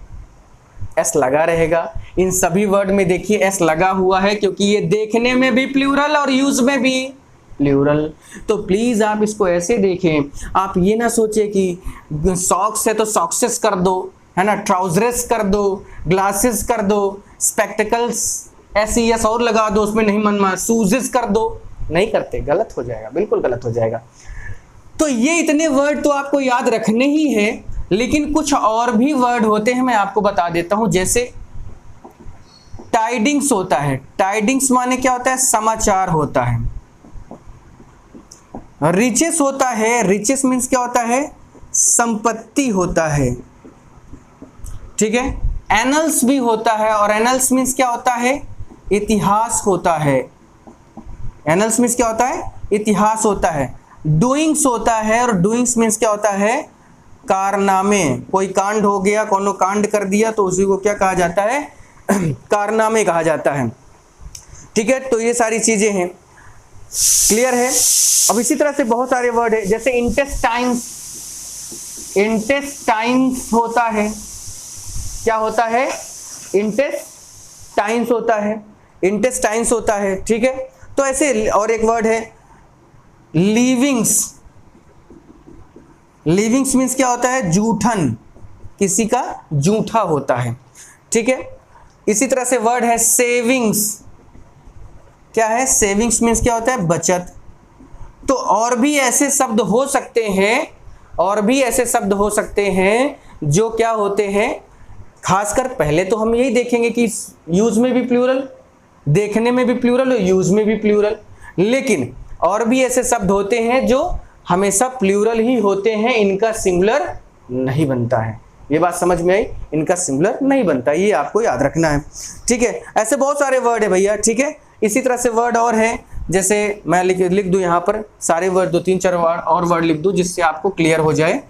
एस लगा रहेगा। इन सभी वर्ड में देखिए एस लगा हुआ है, क्योंकि ये देखने में भी प्लूरल और यूज में भी प्लूरल। तो प्लीज आप इसको ऐसे देखें। आप ये ना सोचे कि सॉक्स है तो सॉक्सेस कर दो, है ना, ट्राउजर्स कर दो, ग्लासेस कर दो, स्पेक्टिकल्स एस और लगा दो, उसमें नहीं मनमा, शूजेस कर दो। नहीं करते, गलत हो जाएगा, बिल्कुल गलत हो जाएगा। तो ये इतने वर्ड तो आपको याद रखने ही है, लेकिन कुछ और भी वर्ड होते हैं, मैं आपको बता देता हूं। जैसे टाइडिंग्स होता है। टाइडिंग्स माने क्या होता है? समाचार होता है। रिचेस होता है। रिचेस मीन्स क्या होता है? संपत्ति होता है, ठीक है। एनल्स भी होता है, और एनल्स मीन्स क्या होता है? इतिहास होता है। एनल्स मीन्स क्या होता है? इतिहास होता है। डूइंग्स होता है, और डूइंग्स मीन्स क्या होता है? कारनामे। कोई कांड हो गया, कोनो कांड कर दिया, तो उसी को क्या कहा जाता है? कारनामे कहा जाता है, ठीक है। तो ये सारी चीजें हैं, क्लियर है। अब इसी तरह से बहुत सारे वर्ड है, जैसे इंटेस्टाइन्स। इंटेस्टाइन्स होता है, क्या होता है? इंटेस्टाइन्स होता है, इंटेस्टाइन्स होता है, ठीक है। तो ऐसे और एक वर्ड है लीविंग्स। लीविंग्स मीन्स क्या होता है? जूठन, किसी का जूठा होता है, ठीक है। इसी तरह से वर्ड है सेविंग्स। क्या है? सेविंग्स मीन्स क्या होता है? बचत। तो और भी ऐसे शब्द हो सकते हैं, और भी ऐसे शब्द हो सकते हैं जो क्या होते हैं? खासकर पहले तो हम यही देखेंगे कि यूज में भी प्लूरल, देखने में भी प्लूरल और यूज में भी प्लूरल। लेकिन और भी ऐसे शब्द होते हैं जो हमेशा प्लूरल ही होते हैं, इनका सिंगुलर नहीं बनता है। ये बात समझ में आई, इनका सिंगुलर नहीं बनता, ये आपको याद रखना है, ठीक है। ऐसे बहुत सारे वर्ड है भैया, ठीक है। इसी तरह से वर्ड और हैं, जैसे मैं लिख दूं यहाँ पर सारे वर्ड, 2-3-4 वर्ड लिख दूं, जिससे आपको क्लियर हो जाए,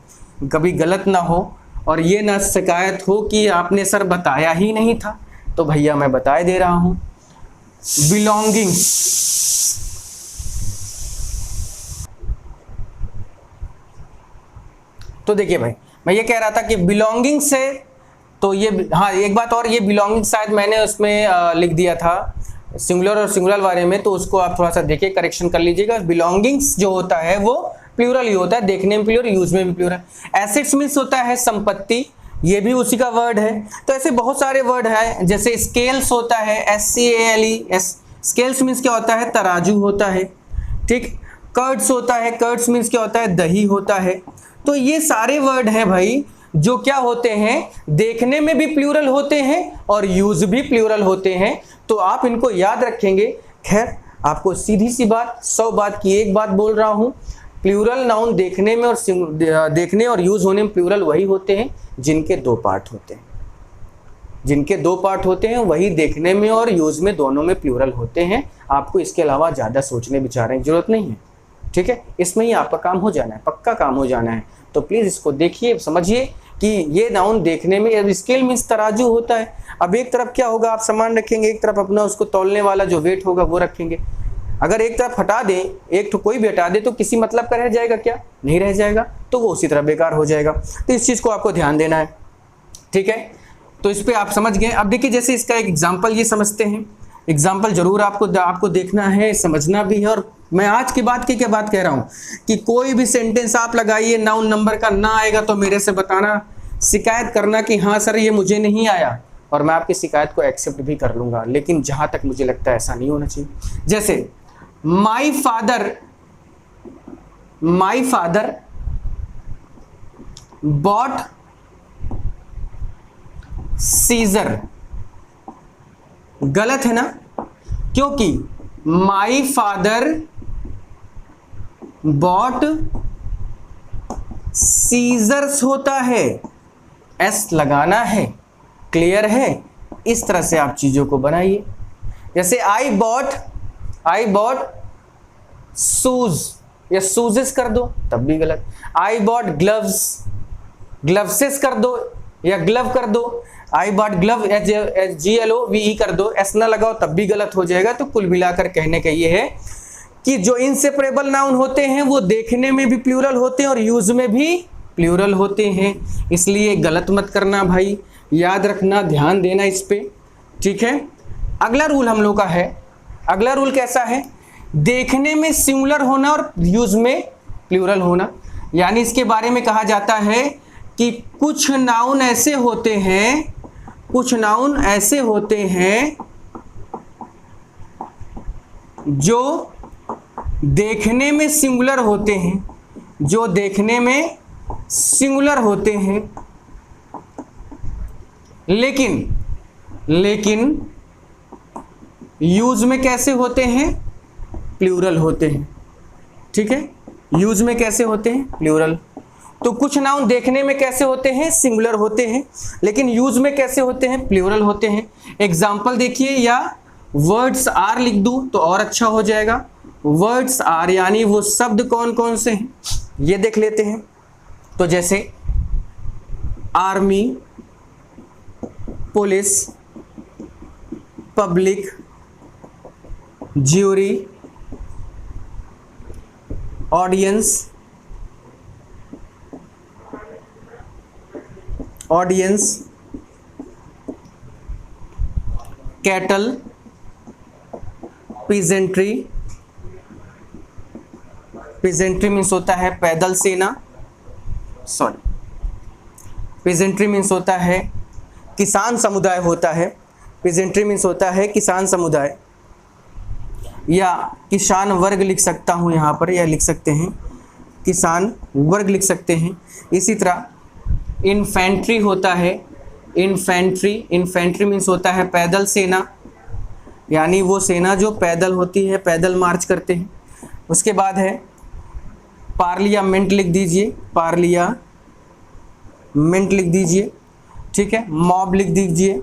कभी गलत ना हो और ये ना शिकायत हो कि आपने सर बताया ही नहीं था। तो भैया मैं बता दे रहा हूँ। बिलोंगिंग्स, तो देखिए भाई, मैं ये कह रहा था कि बिलोंगिंग से, तो ये हाँ एक बात और, ये बिलोंगिंग शायद मैंने उसमें लिख दिया था सिंगुलर और सिंगुलर बारे में, तो उसको आप थोड़ा सा देखिए, करेक्शन कर लीजिएगा। बिलोंगिंग्स जो होता है वो प्लूरल ही होता है, देखने में प्लूरल, यूज में भी प्लूरल। एसेट्स मीन्स होता है संपत्ति, ये भी उसी का वर्ड है। तो ऐसे बहुत सारे वर्ड है, जैसे स्केल्स होता है, SCALE, स्केल्स मीन्स क्या होता है, तराजू होता है, ठीक। कर्ड्स होता है, कर्ड्स मीन्स क्या होता है, दही होता है। तो ये सारे वर्ड हैं भाई जो क्या होते हैं, देखने में भी प्लूरल होते हैं और यूज भी प्लूरल होते हैं। तो आप इनको याद रखेंगे। खैर आपको सीधी सी बात, 100 बात की एक बात बोल रहा हूं, प्लूरल नाउन देखने में और देखने और यूज होने में प्लूरल वही होते हैं जिनके 2 पार्ट होते हैं। जिनके 2 पार्ट होते हैं वही देखने में और यूज में दोनों में प्लूरल होते हैं। आपको इसके अलावा ज़्यादा सोचने विचारने की जरूरत नहीं है, ठीक है। इसमें ही आपका काम हो जाना है, पक्का काम हो जाना है। तो प्लीज़ इसको देखिए, समझिए कि ये नाउन देखने में, अब स्केल मीन्स तराजू होता है। अब एक तरफ क्या होगा, आप सामान रखेंगे, एक तरफ अपना उसको तौलने वाला जो वेट होगा वो रखेंगे। अगर एक तरफ हटा दें, एक तो कोई भी हटा दे, तो किसी मतलब का रह जाएगा क्या, नहीं रह जाएगा, तो वो उसी तरह बेकार हो जाएगा। तो इस चीज़ को आपको ध्यान देना है, ठीक है। तो इस पर आप समझ गए। अब देखिए जैसे इसका एक एग्जाम्पल ये समझते हैं, एग्जाम्पल जरूर आपको देखना है, समझना भी है। और मैं आज की बात की क्या बात कह रहा हूँ कि कोई भी सेंटेंस आप लगाइए, नाउन नंबर का ना आएगा तो मेरे से बताना, शिकायत करना कि हाँ सर ये मुझे नहीं आया, और मैं आपकी शिकायत को एक्सेप्ट भी कर लूँगा। लेकिन जहाँ तक मुझे लगता है ऐसा नहीं होना चाहिए। जैसे माई फादर बॉट सीजर, गलत है ना, क्योंकि माई फादर बॉट सीजर्स होता है, एस लगाना है, क्लियर है। इस तरह से आप चीजों को बनाइए। जैसे आई बॉट शूज, या शूजेस कर दो तब भी गलत। आई बॉट ग्लव्सेस कर दो या ग्लव कर दो। आई बॉट ग्लव, GLOVE कर दो, एस ना लगाओ तब भी गलत हो जाएगा। तो कुल मिलाकर कहने का ये है कि जो इनसेपरेबल नाउन होते हैं वो देखने में भी प्लूरल होते हैं और यूज में भी प्लूरल होते हैं। इसलिए गलत मत करना भाई, याद रखना, ध्यान देना इस पे, ठीक है। अगला रूल हम लोग का है, अगला रूल कैसा है, देखने में सिंगुलर होना और यूज में प्लूरल होना। यानी इसके बारे में कहा जाता है कि कुछ नाउन ऐसे होते हैं, कुछ नाउन ऐसे होते हैं जो देखने में सिंगुलर होते हैं, जो देखने में सिंगुलर होते हैं, लेकिन यूज में कैसे होते हैं, प्लूरल होते हैं, ठीक है। यूज में कैसे होते हैं, प्लूरल। तो कुछ नाउन देखने में कैसे होते हैं, सिंगुलर होते हैं, लेकिन यूज में कैसे होते हैं, प्लूरल होते हैं। एग्जाम्पल देखिए, या वर्ड्स आर लिख दूं तो और अच्छा हो जाएगा। वर्ड्स आर यानी वो शब्द कौन कौन से हैं, ये देख लेते हैं। तो जैसे army, police, public, jury, audience, cattle, peasantry, peasantry means होता है पैदल सेना, पीजेंट्री मीन्स होता है किसान समुदाय होता है, पीजेंट्री मीन्स होता है किसान समुदाय, या किसान वर्ग लिख सकता हूँ यहाँ पर, या लिख सकते हैं किसान वर्ग लिख सकते हैं। इसी तरह इन्फेंट्री होता है, इन्फेंट्री मीन्स होता है पैदल सेना, यानी वो सेना जो पैदल होती है, पैदल मार्च करते हैं। उसके बाद है पार्लियामेंट लिख दीजिए, पार्लियामेंट लिख दीजिए, ठीक है। मॉब लिख दीजिए,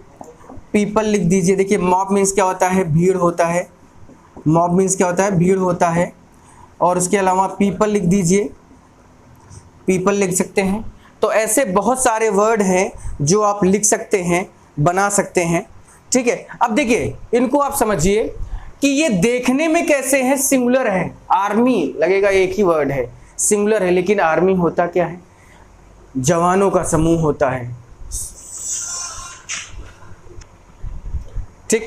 पीपल लिख दीजिए। देखिए मॉब मीन्स क्या होता है, भीड़ होता है। मॉब मीन्स क्या होता है, भीड़ होता है। और उसके अलावा पीपल लिख दीजिए, पीपल लिख सकते हैं। तो ऐसे बहुत सारे वर्ड हैं जो आप लिख सकते हैं, बना सकते हैं, ठीक है। अब देखिए इनको आप समझिए कि ये देखने में कैसे हैं, सिंगुलर है। आर्मी लगेगा एक ही वर्ड है, सिंगुलर है, लेकिन आर्मी होता क्या है, जवानों का समूह होता है, ठीक।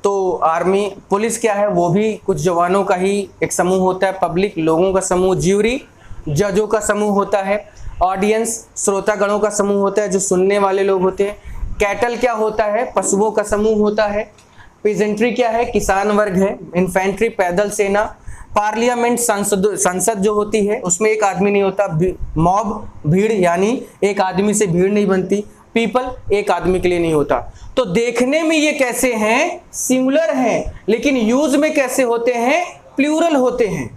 तो आर्मी, पुलिस क्या है, वो भी कुछ जवानों का ही एक समूह होता है। पब्लिक लोगों का समूह, ज्यूरी जजों का समूह होता है। ऑडियंस श्रोतागणों का समूह होता है, जो सुनने वाले लोग होते हैं। कैटल क्या होता है, पशुओं का समूह होता है। पीजेंट्री क्या है, किसान वर्ग है। इन्फेंट्री पैदल सेना। पार्लियामेंट संसद जो होती है, उसमें एक आदमी नहीं होता। मॉब भीड़, यानी एक आदमी से भीड़ नहीं बनती। पीपल एक आदमी के लिए नहीं होता। तो देखने में ये कैसे हैं, सिंगुलर हैं, लेकिन यूज में कैसे होते हैं, प्लूरल होते हैं।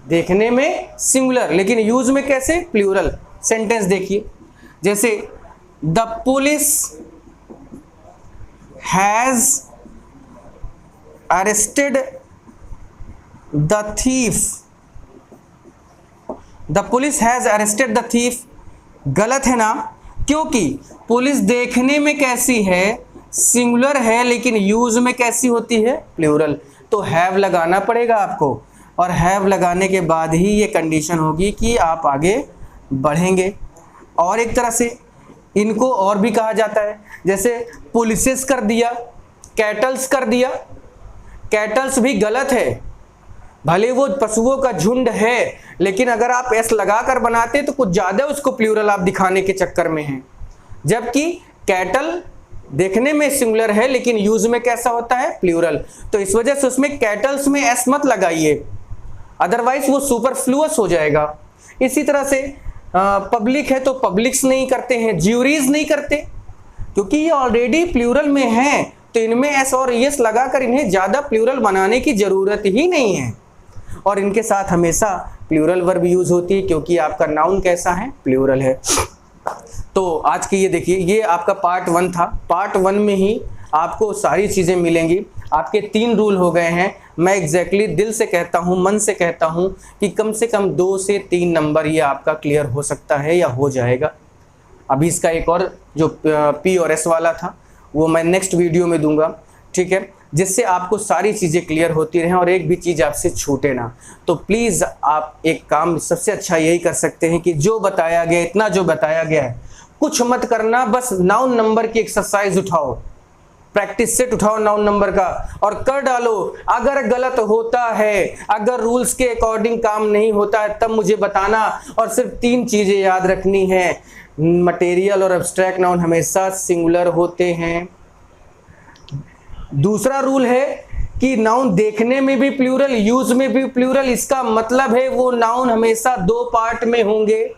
देखने में सिंगुलर लेकिन यूज में कैसे, प्लूरल। सेंटेंस देखिए, जैसे the police has arrested the thief. The police has arrested the thief गलत है ना, क्योंकि पुलिस देखने में कैसी है, सिंगुलर है, लेकिन यूज में कैसी होती है, प्लूरल। तो हैव लगाना पड़ेगा आपको, और हैव लगाने के बाद ही ये कंडीशन होगी कि आप आगे बढ़ेंगे। और एक तरह से इनको और भी कहा जाता है, जैसे पुलिसेस कर दिया, कैटल्स कर दिया। कैटल्स भी गलत है, भले वो पशुओं का झुंड है, लेकिन अगर आप एस लगाकर बनाते तो कुछ ज्यादा उसको प्लूरल आप दिखाने के चक्कर में हैं। जबकि कैटल देखने में सिंगुलर है, लेकिन यूज में कैसा होता है, प्लूरल। तो इस वजह से उसमें कैटल्स में एस मत लगाइए, अदरवाइज वो सुपरफ्लुअस हो जाएगा। इसी तरह से पब्लिक है तो पब्लिक्स नहीं करते हैं, ज्यूरीज नहीं करते, क्योंकि ये ऑलरेडी प्लूरल में है। तो इनमें एस और एस लगाकर इन्हें ज्यादा प्लूरल बनाने की जरूरत ही नहीं है। और इनके साथ हमेशा प्लूरल वर्ब यूज होती है, क्योंकि आपका नाउन कैसा है, प्लूरल है। तो आज की ये देखिए, ये आपका पार्ट 1 था। पार्ट 1 में ही आपको सारी चीजें मिलेंगी। आपके 3 रूल हो गए हैं। मैं एग्जैक्टली दिल से कहता हूँ, मन से कहता हूँ कि कम से कम 2 से 3 नंबर ये आपका क्लियर हो सकता है या हो जाएगा। अभी इसका एक और जो पी और एस वाला था वो मैं नेक्स्ट वीडियो में दूंगा, ठीक है, जिससे आपको सारी चीज़ें क्लियर होती रहें और एक भी चीज़ आपसे छूटे ना। तो प्लीज़ आप एक काम सबसे अच्छा यही कर सकते हैं कि जो बताया गया, इतना जो बताया गया है, कुछ मत करना, बस नाउन नंबर की एक्सरसाइज उठाओ, प्रैक्टिस सेट उठाओ नाउन नंबर का और कर डालो। अगर गलत होता है, अगर रूल्स के अकॉर्डिंग काम नहीं होता है, तब मुझे बताना। और सिर्फ 3 चीजें याद रखनी है, मटेरियल और एब्स्ट्रैक्ट नाउन हमेशा सिंगुलर होते हैं। दूसरा रूल है कि नाउन देखने में भी प्लूरल, यूज में भी प्लूरल। इसका मतलब है वो नाउन हमेशा 2 पार्ट में होंगे,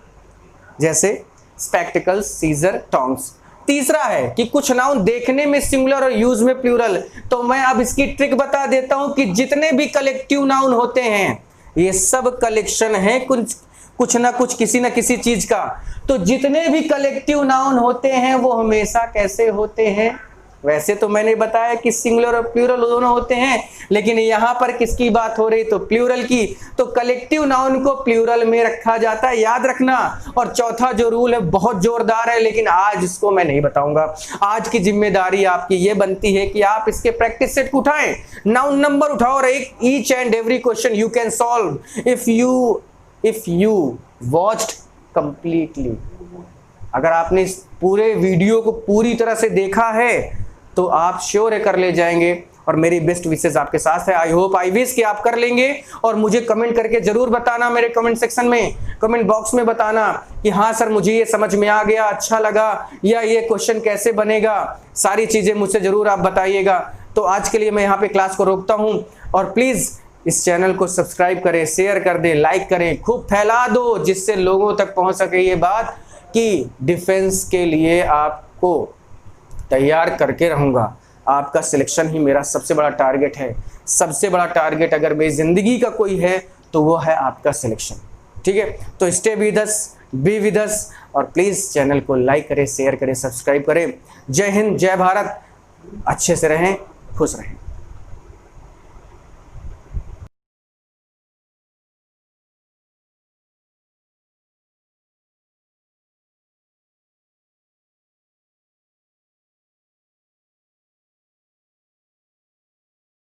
जैसे स्पेक्टिकल्स, सीजर, टोंग्स। तीसरा है कि कुछ नाउन देखने में सिंगुलर और यूज में प्लूरल। तो मैं अब इसकी ट्रिक बता देता हूं कि जितने भी कलेक्टिव नाउन होते हैं, ये सब कलेक्शन है कुछ ना कुछ, किसी ना किसी चीज का। तो जितने भी कलेक्टिव नाउन होते हैं वो हमेशा कैसे होते हैं, वैसे तो मैंने बताया कि सिंगुलर और प्लूरल दोनों होते हैं, लेकिन यहाँ पर किसकी बात हो रही, तो प्लूरल की। तो कलेक्टिव नाउन को प्लूरल में रखा जाता है, याद रखना। और चौथा जो रूल है बहुत जोरदार है, लेकिन आज इसको मैं नहीं बताऊंगा। आज की जिम्मेदारी आपकी ये बनती है कि आप इसके प्रैक्टिस सेट उठाएं, नाउन नंबर उठाओ और एक each and every question you can solve if you watched completely. अगर आपने इस पूरे वीडियो को पूरी तरह से देखा है तो आप श्योर है कर ले जाएंगे, और मेरी बेस्ट विशेस आपके साथ है। आई होप, आई विश कि आप कर लेंगे। और मुझे कमेंट करके जरूर बताना, मेरे कमेंट सेक्शन में, कमेंट बॉक्स में बताना कि हाँ सर मुझे ये समझ में आ गया, अच्छा लगा, या ये क्वेश्चन कैसे बनेगा। सारी चीजें मुझसे जरूर आप बताइएगा। तो आज के लिए मैं यहाँ पे क्लास को रोकता हूँ, और प्लीज इस चैनल को सब्सक्राइब करें, शेयर कर दें, लाइक करें, खूब फैला दो, जिससे लोगों तक पहुंच सके ये बात कि डिफेंस के लिए आपको तैयार करके रहूंगा। आपका सिलेक्शन ही मेरा सबसे बड़ा टारगेट है। सबसे बड़ा टारगेट अगर मेरी जिंदगी का कोई है तो वो है आपका सिलेक्शन। ठीक है, तो stay with us, be with us, और प्लीज़ चैनल को लाइक करें, शेयर करें, सब्सक्राइब करें। जय हिंद, जय भारत। अच्छे से रहें, खुश रहें।